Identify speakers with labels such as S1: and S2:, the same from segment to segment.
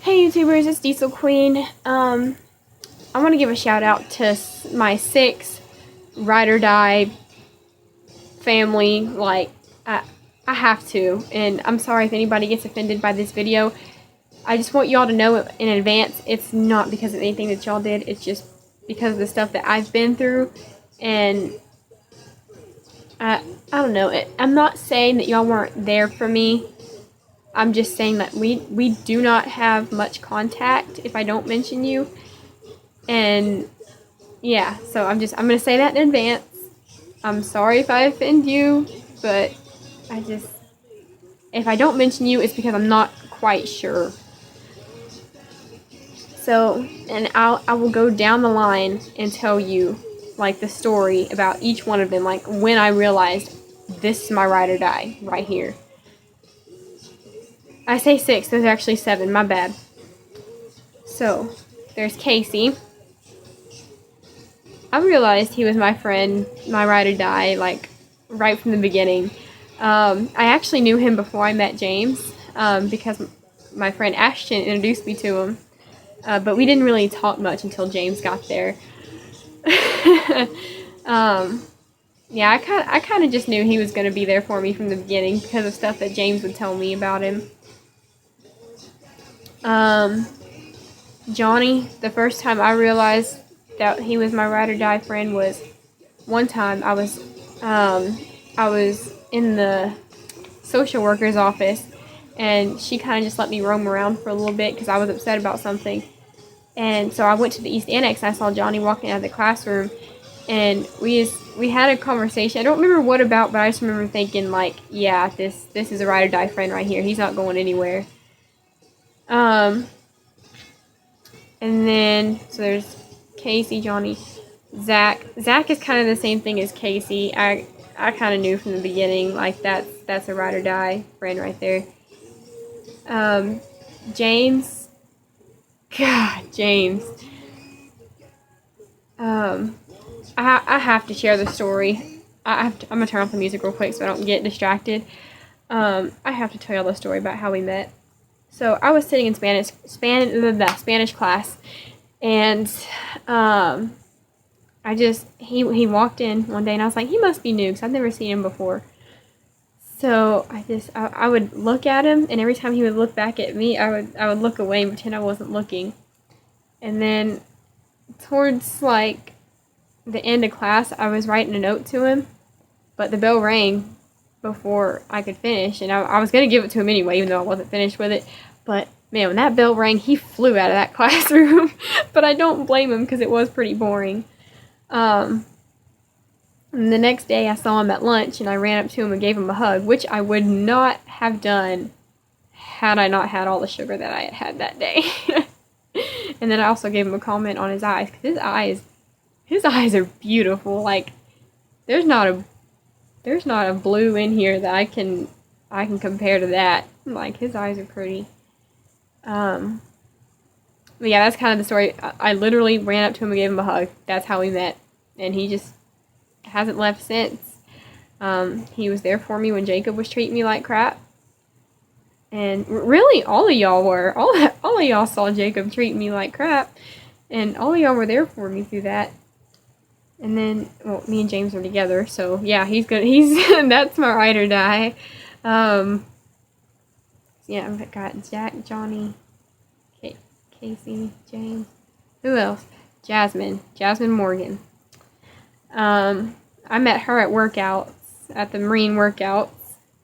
S1: Hey YouTubers, it's Diesel Queen. I want to give a shout out to my 6 ride or die family. Like, I have to, and I'm sorry if anybody gets offended by this video. I just want y'all to know in advance, it's not because of anything that y'all did, it's just because of the stuff that I've been through, and I don't know, I'm not saying that y'all weren't there for me. I'm just saying that we do not have much contact if I don't mention you. And yeah, so I'm gonna say that in advance. I'm sorry if I offend you, but if I don't mention you, it's because I'm not quite sure. So, and I will go down the line and tell you, like, the story about each one of them, like, when I realized this is my ride or die right here. I say 6, there's actually 7, my bad. So, there's Casey. I realized he was my friend, my ride or die, like, right from the beginning. I actually knew him before I met James, because my friend Ashton introduced me to him. But we didn't really talk much until James got there. Yeah, I kind of just knew he was going to be there for me from the beginning because of stuff that James would tell me about him. Johnny, the first time I realized that he was my ride or die friend was one time I was in the social worker's office, and she kind of just let me roam around for a little bit because I was upset about something. And so I went to the East Annex and I saw Johnny walking out of the classroom, and we had a conversation. I don't remember what about, but I just remember thinking, like, yeah, this is a ride or die friend right here. He's not going anywhere. And then so there's Casey, Johnny, Zach. Zach is kind of the same thing as Casey. I kind of knew from the beginning, like, that's a ride or die friend right there. James. God, James. I have to share the story. I'm gonna turn off the music real quick so I don't get distracted. I have to tell y'all the story about how we met. So I was sitting in Spanish class, and he walked in one day, and I was like, he must be new because I've never seen him before. So I would look at him, and every time he would look back at me, I would look away and pretend I wasn't looking. And then towards, like, the end of class, I was writing a note to him, but the bell rang before I could finish, and I was going to give it to him anyway, even though I wasn't finished with it. But man, when that bell rang, he flew out of that classroom. But I don't blame him because it was pretty boring. And the next day I saw him at lunch, and I ran up to him and gave him a hug, which I would not have done had I not had all the sugar that I had had that day. And then I also gave him a comment on his eyes, because his eyes are beautiful. Like, there's not a blue in here that I can compare to that. Like, his eyes are pretty. But yeah, that's kind of the story. I literally ran up to him and gave him a hug. That's how we met, and he just hasn't left since. He was there for me when Jacob was treating me like crap. And really, all of y'all were. All of y'all saw Jacob treating me like crap, and all of y'all were there for me through that. And then, well, me and James were together, so yeah, he's that's my ride or die. Yeah, I've got Jack, Johnny, Casey, James. Who else? Jasmine Morgan. I met her at workouts, at the Marine workouts.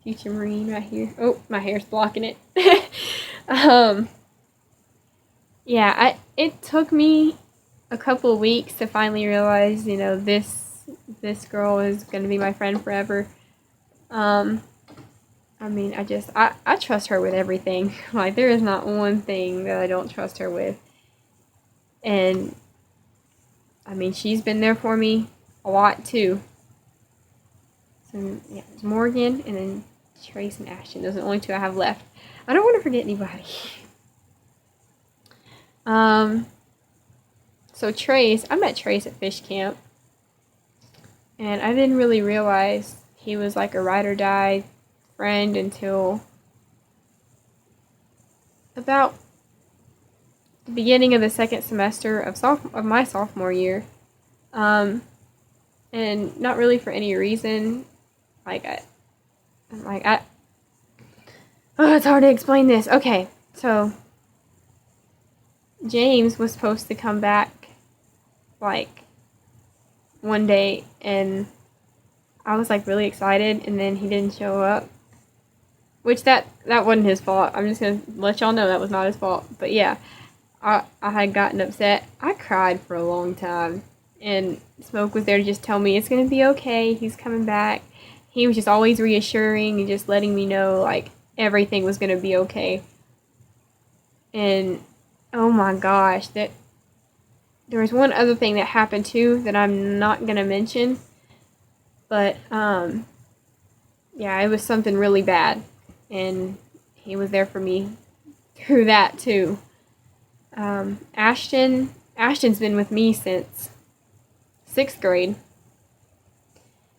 S1: Future Marine right here. Oh, my hair's blocking it. Yeah, it took me a couple of weeks to finally realize, you know, this girl is going to be my friend forever. I mean, I trust her with everything. Like, there is not one thing that I don't trust her with. And, I mean, she's been there for me a lot, too. So, yeah, it's Morgan, and then Trace and Ashton. Those are the only 2 I have left. I don't want to forget anybody. So Trace, I met Trace at fish camp, and I didn't really realize he was like a ride or die friend until about the beginning of the second semester of my sophomore year. And not really for any reason. Oh, it's hard to explain this. Okay, so James was supposed to come back, like, one day, and I was, like, really excited, and then he didn't show up. Which, that wasn't his fault. I'm just gonna let y'all know that was not his fault. But yeah, I had gotten upset. I cried for a long time. And Smoke was there to just tell me it's gonna be okay. He's coming back. He was just always reassuring and just letting me know, like, everything was gonna be okay. And oh my gosh, there was one other thing that happened too that I'm not gonna mention. But yeah, it was something really bad. And he was there for me through that too. Ashton's been with me since 6th grade.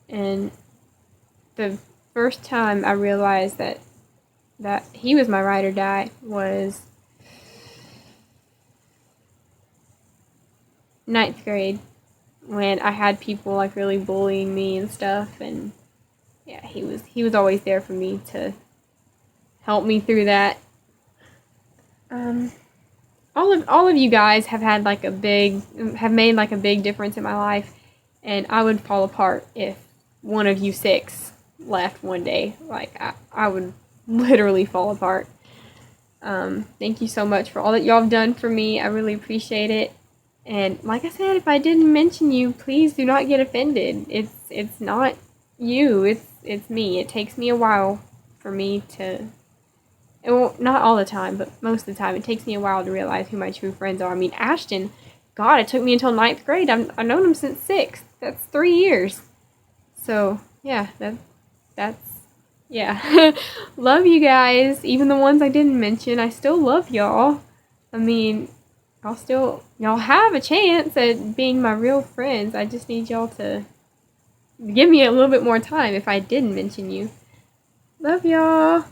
S1: And the first time I realized that he was my ride or die was 9th grade, when I had people, like, really bullying me and stuff. And yeah, he was always there for me to help me through that. All of you guys have had made like a big difference in my life, and I would fall apart if one of you 6 left one day. Like, I would literally fall apart. Thank you so much for all that y'all have done for me. I really appreciate it. And like I said, if I didn't mention you, please do not get offended. It's not you. It's me. It takes me a while for me to. Well, not all the time, but most of the time, it takes me a while to realize who my true friends are. I mean, Ashton, God, it took me until 9th grade. I've known him since 6th. That's 3 years. So, yeah, that's, yeah. Love you guys. Even the ones I didn't mention, I still love y'all. I mean, y'all have a chance at being my real friends. I just need y'all to give me a little bit more time if I didn't mention you. Love y'all.